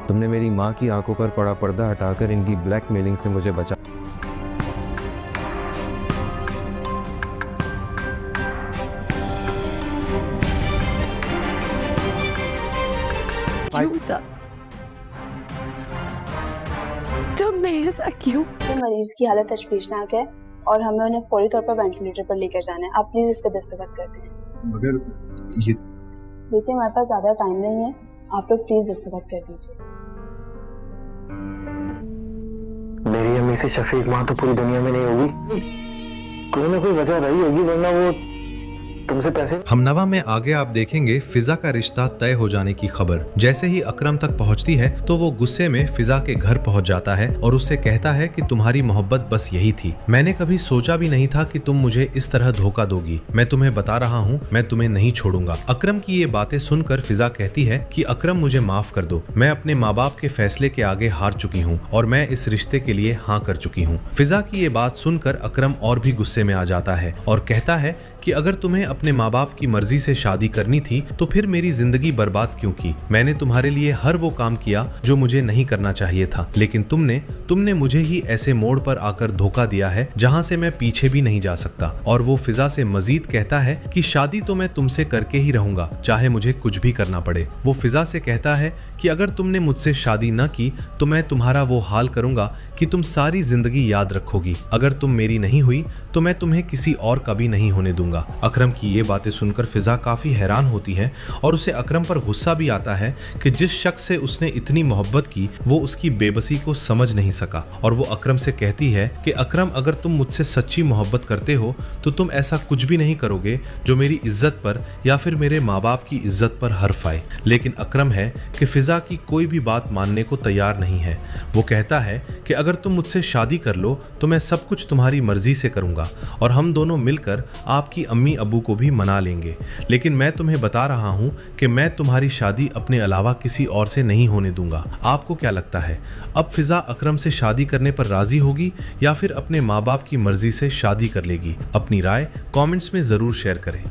तुमने मेरी माँ की आंखों पर पड़ा पर्दा हटाकर इनकी ब्लैकमेलिंग से मुझे बचा। क्यों सर? तुमने ऐसा क्यों? मरीज की हालत तशवीशनाक है और हमें उन्हें फौरी तौर पर वेंटिलेटर पर लेकर जाना है। आप प्लीज इस पे दस्तखत कर दें। मगर ये देखिए हमारे पास ज्यादा टाइम नहीं है, आप लोग प्लीज दस्तखत कर दीजिए। मेरी अम्मी से शफीक माँ तो पूरी दुनिया में नहीं होगी, कोई ना कोई वजह रही होगी, वरना वो तुमसे पैसे। हमनवा में आगे आप देखेंगे फिजा का रिश्ता तय हो जाने की खबर जैसे ही अकरम तक पहुंचती है तो वो गुस्से में फिजा के घर पहुंच जाता है और उससे कहता है कि तुम्हारी मोहब्बत बस यही थी, मैंने कभी सोचा भी नहीं था कि तुम मुझे इस तरह धोखा दोगी, मैं तुम्हें बता रहा हूँ मैं तुम्हें नहीं छोड़ूंगा। अकरम की ये बातें सुनकर फिजा कहती है कि अकरम मुझे माफ कर दो, मैं अपने माँ बाप के फैसले के आगे हार चुकी हूँ और मैं इस रिश्ते के लिए हाँ कर चुकी हूँ। फिजा की ये बात सुनकर अकरम और भी गुस्से में आ जाता है और कहता है कि अगर तुम्हें अपने माँ बाप की मर्जी से शादी करनी थी तो फिर मेरी जिंदगी बर्बाद क्यों की? मैंने तुम्हारे लिए हर वो काम किया जो मुझे नहीं करना चाहिए था, लेकिन तुमने मुझे ही ऐसे मोड़ पर आकर धोखा दिया है जहां से मैं पीछे भी नहीं जा सकता। और वो फिजा से मजीद कहता है कि शादी तो मैं तुमसे करके ही रहूंगा, चाहे मुझे कुछ भी करना पड़े। वो फिजा से कहता है कि अगर तुमने मुझसे शादी न की तो मैं तुम्हारा वो हाल करूंगा कि तुम सारी जिंदगी याद रखोगी। अगर तुम मेरी नहीं हुई तो मैं तुम्हें किसी और का भी नहीं होने दूंगा। अकरम की ये बातें सुनकर फिजा काफी हैरान होती है और उसे अकरम पर गुस्सा भी आता है कि जिस शख्स से उसने इतनी मोहब्बत की वो उसकी बेबसी को समझ नहीं सका। और वो अकरम से कहती है कि अकरम अगर तुम मुझसे सच्ची मोहब्बत करते हो तो तुम ऐसा कुछ भी नहीं करोगे जो मेरी इज्जत पर या फिर मेरे माँ बाप की इज्जत पर हर्फ आए। लेकिन अकरम है कि फिजा की कोई भी बात मानने को तैयार नहीं है। वो कहता है कि अगर तुम मुझसे शादी कर लो तो मैं सब कुछ तुम्हारी मर्जी से करूंगा और हम दोनों मिलकर आपकी अम्मी अबू को भी मना लेंगे, लेकिन मैं तुम्हें बता रहा हूं कि मैं तुम्हारी शादी अपने अलावा किसी और से नहीं होने दूंगा। आपको क्या लगता है, अब फिजा अकरम से शादी करने पर राजी होगी या फिर अपने माँ बाप की मर्जी से शादी कर लेगी? अपनी राय कमेंट्स में जरूर शेयर करें।